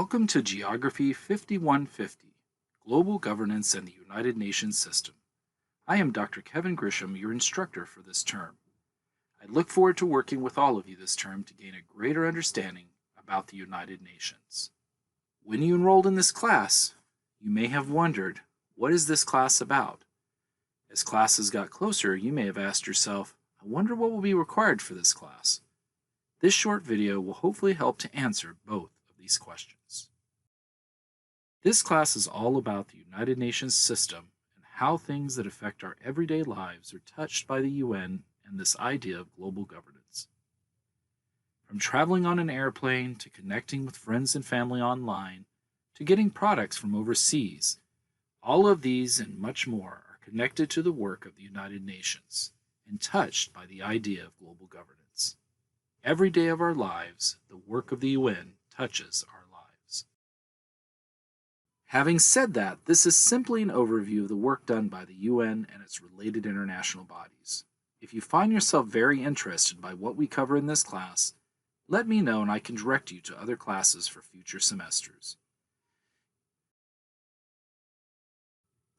Welcome to Geography 5150, Global Governance and the United Nations System. I am Dr. Kevin Grisham, your instructor for this term. I look forward to working with all of you this term to gain a greater understanding about the United Nations. When you enrolled in this class, you may have wondered, what is this class about? As classes got closer, you may have asked yourself, I wonder what will be required for this class. This short video will hopefully help to answer both of these questions. This class is all about the United Nations system and how things that affect our everyday lives are touched by the UN and this idea of global governance. From traveling on an airplane to connecting with friends and family online to getting products from overseas, all of these and much more are connected to the work of the United Nations and touched by the idea of global governance. Every day of our lives, the work of the UN touches our lives. Having said that, this is simply an overview of the work done by the UN and its related international bodies. If you find yourself very interested by what we cover in this class, let me know and I can direct you to other classes for future semesters.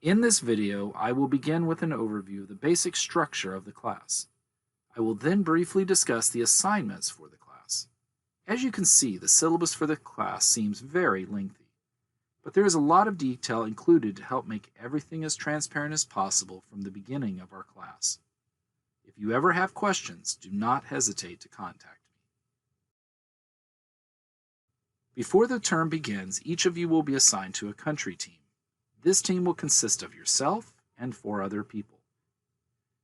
In this video, I will begin with an overview of the basic structure of the class. I will then briefly discuss the assignments for the class. As you can see, the syllabus for the class seems very lengthy, but there is a lot of detail included to help make everything as transparent as possible from the beginning of our class. If you ever have questions, do not hesitate to contact me. Before the term begins, each of you will be assigned to a country team. This team will consist of yourself and 4 other people.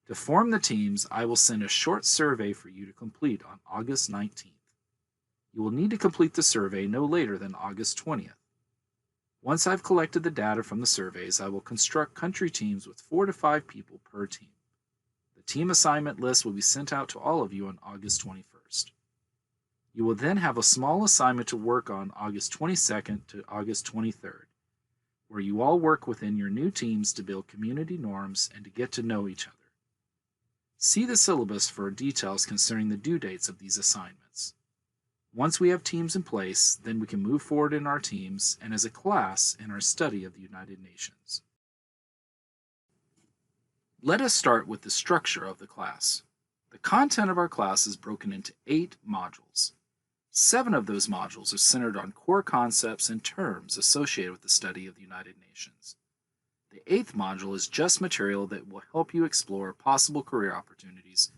To form the teams, I will send a short survey for you to complete on August 19th. You will need to complete the survey no later than August 20th. Once I've collected the data from the surveys, I will construct country teams with 4 to 5 people per team. The team assignment list will be sent out to all of you on August 21st. You will then have a small assignment to work on August 22nd to August 23rd, where you all work within your new teams to build community norms and to get to know each other. See the syllabus for details concerning the due dates of these assignments. Once we have teams in place, then we can move forward in our teams and as a class in our study of the United Nations. Let us start with the structure of the class. The content of our class is broken into 8 modules. 7 of those modules are centered on core concepts and terms associated with the study of the United Nations. The 8th module is just material that will help you explore possible career opportunities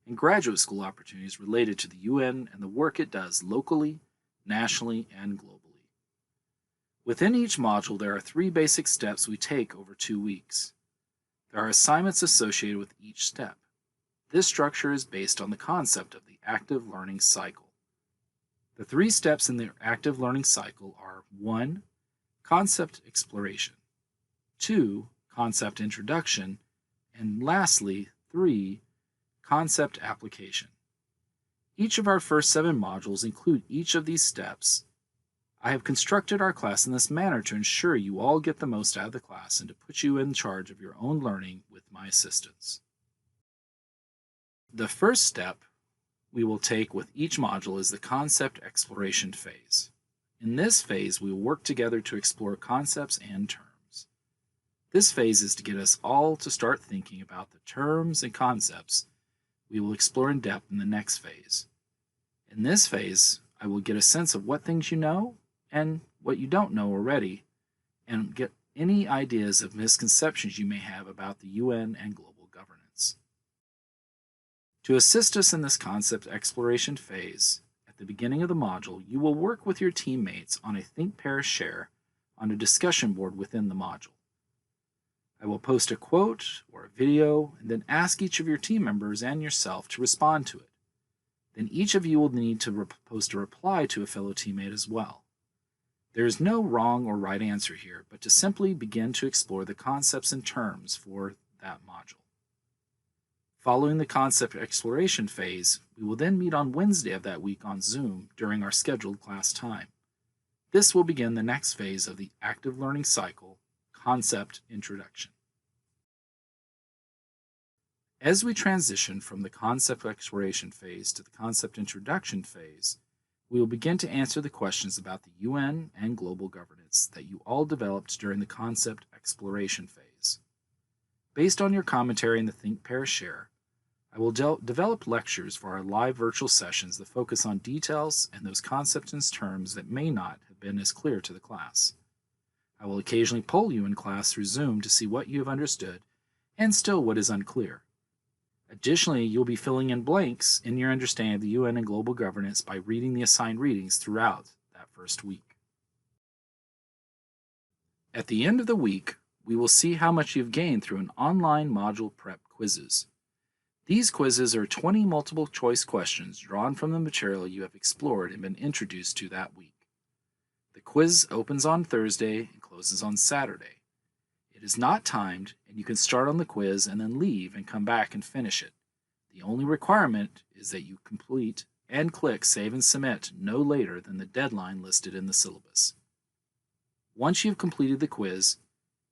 and graduate school opportunities related to the UN and the work it does locally, nationally, and globally. Within each module, there are 3 basic steps we take over 2 weeks. There are assignments associated with each step. This structure is based on the concept of the active learning cycle. The 3 steps in the active learning cycle are 1. Concept exploration, 2. Concept introduction, and lastly, 3. Concept application. Each of our first 7 modules include each of these steps. I have constructed our class in this manner to ensure you all get the most out of the class and to put you in charge of your own learning with my assistance. The first step we will take with each module is the concept exploration phase. In this phase, we will work together to explore concepts and terms. This phase is to get us all to start thinking about the terms and concepts we will explore in depth in the next phase. In this phase, I will get a sense of what things you know and what you don't know already, and get any ideas of misconceptions you may have about the UN and global governance. To assist us in this concept exploration phase, at the beginning of the module, you will work with your teammates on a Think, Pair, Share on a discussion board within the module. I will post a quote or a video and then ask each of your team members and yourself to respond to it. Then each of you will need to post a reply to a fellow teammate as well. There is no wrong or right answer here, but to simply begin to explore the concepts and terms for that module. Following the concept exploration phase, we will then meet on Wednesday of that week on Zoom during our scheduled class time. This will begin the next phase of the active learning cycle, concept introduction. As we transition from the concept exploration phase to the concept introduction phase, We will begin to answer the questions about the UN and global governance that you all developed during the concept exploration phase. Based on your commentary in the Think, Pair, Share, I will develop lectures for our live virtual sessions that focus on details and those concepts and terms that may not have been as clear to the class. I will occasionally poll you in class through Zoom to see what you have understood and still what is unclear. Additionally, you'll be filling in blanks in your understanding of the UN and global governance by reading the assigned readings throughout that first week. At the end of the week, we will see how much you've gained through an online module prep quizzes. These quizzes are 20 multiple choice questions drawn from the material you have explored and been introduced to that week. The quiz opens on Thursday and closes on Saturday. It is not timed, and you can start on the quiz and then leave and come back and finish it. The only requirement is that you complete and click Save and Submit no later than the deadline listed in the syllabus. Once you've completed the quiz,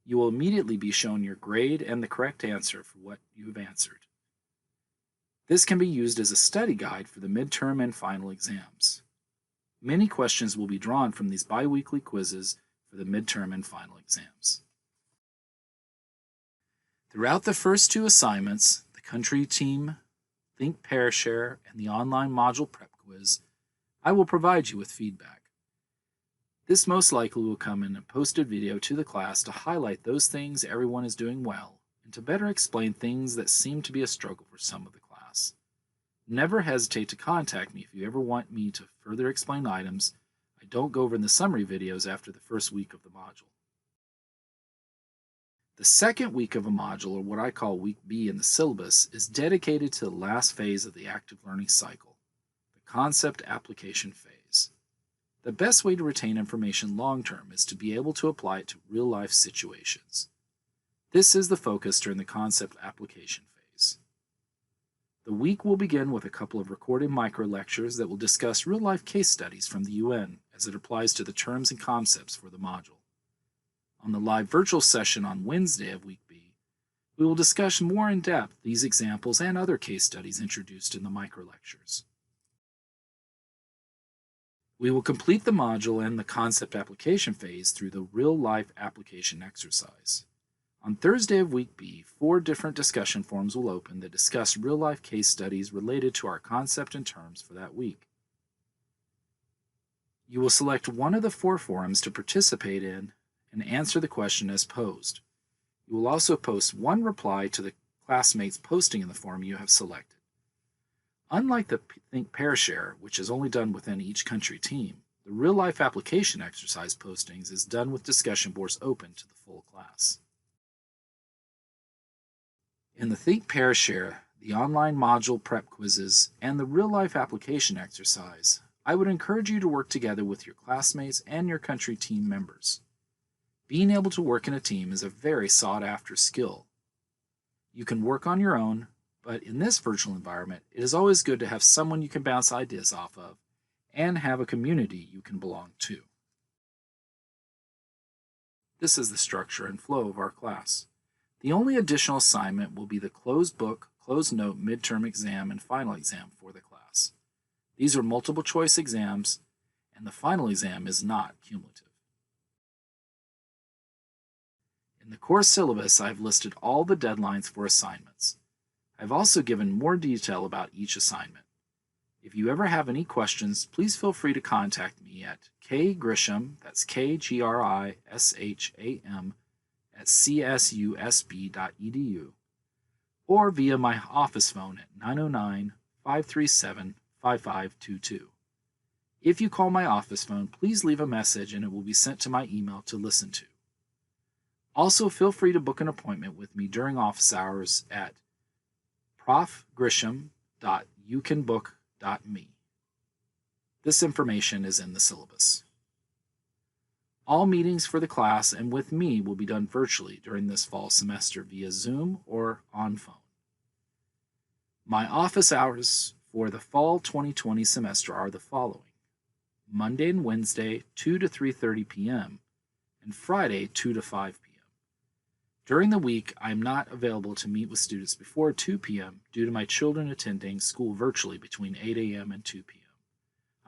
you will immediately be shown your grade and the correct answer for what you have answered. This can be used as a study guide for the midterm and final exams. Many questions will be drawn from these bi-weekly quizzes for the midterm and final exams. Throughout the first two assignments, the country team, Think, Pair, Share, and the online module prep quiz, I will provide you with feedback. This most likely will come in a posted video to the class to highlight those things everyone is doing well and to better explain things that seem to be a struggle for some of the class. Never hesitate to contact me if you ever want me to further explain items I don't go over in the summary videos after the first week of the module. The second week of a module, or what I call Week B in the syllabus, is dedicated to the last phase of the active learning cycle, the concept application phase. The best way to retain information long-term is to be able to apply it to real-life situations. This is the focus during the concept application phase. The week will begin with a couple of recorded micro-lectures that will discuss real-life case studies from the UN as it applies to the terms and concepts for the module. On the live virtual session on Wednesday of Week B, we will discuss more in depth these examples and other case studies introduced in the micro-lectures. We will complete the module and the concept application phase through the real-life application exercise. On Thursday of Week B, 4 different discussion forums will open that discuss real-life case studies related to our concept and terms for that week. You will select one of the 4 forums to participate in and answer the question as posed. You will also post one reply to the classmates posting in the forum you have selected. Unlike the Think, Pair, Share, which is only done within each country team, the real-life application exercise postings is done with discussion boards open to the full class. In the Think, Pair, Share, the online module prep quizzes, and the real-life application exercise, I would encourage you to work together with your classmates and your country team members. Being able to work in a team is a very sought-after skill. You can work on your own, but in this virtual environment, it is always good to have someone you can bounce ideas off of and have a community you can belong to. This is the structure and flow of our class. The only additional assignment will be the closed book, closed note midterm exam and final exam for the class. These are multiple choice exams, and the final exam is not cumulative. In the course syllabus, I have listed all the deadlines for assignments. I've also given more detail about each assignment. If you ever have any questions, please feel free to contact me at kgrisham, that's KGRISHAM, at csusb.edu, or via my office phone at 909-537-5522. If you call my office phone, please leave a message and it will be sent to my email to listen to. Also, feel free to book an appointment with me during office hours at profgrisham.youcanbook.me. This information is in the syllabus. All meetings for the class and with me will be done virtually during this fall semester via Zoom or on phone. My office hours for the fall 2020 semester are the following: Monday and Wednesday, 2 to 3:30 p.m., and Friday, 2 to 5 p.m. During the week, I am not available to meet with students before 2 p.m. due to my children attending school virtually between 8 a.m. and 2 p.m.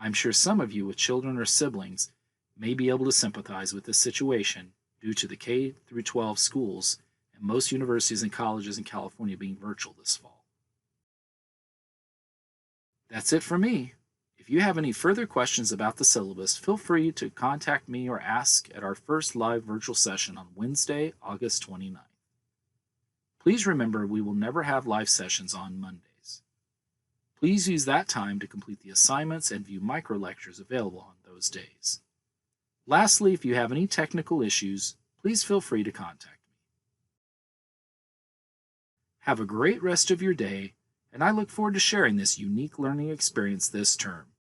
I'm sure some of you with children or siblings may be able to sympathize with this situation due to the K through 12 schools and most universities and colleges in California being virtual this fall. That's it for me. If you have any further questions about the syllabus, feel free to contact me or ask at our first live virtual session on Wednesday, August 29th. Please remember we will never have live sessions on Mondays. Please use that time to complete the assignments and view micro lectures available on those days. Lastly, if you have any technical issues, please feel free to contact me. Have a great rest of your day, and I look forward to sharing this unique learning experience this term.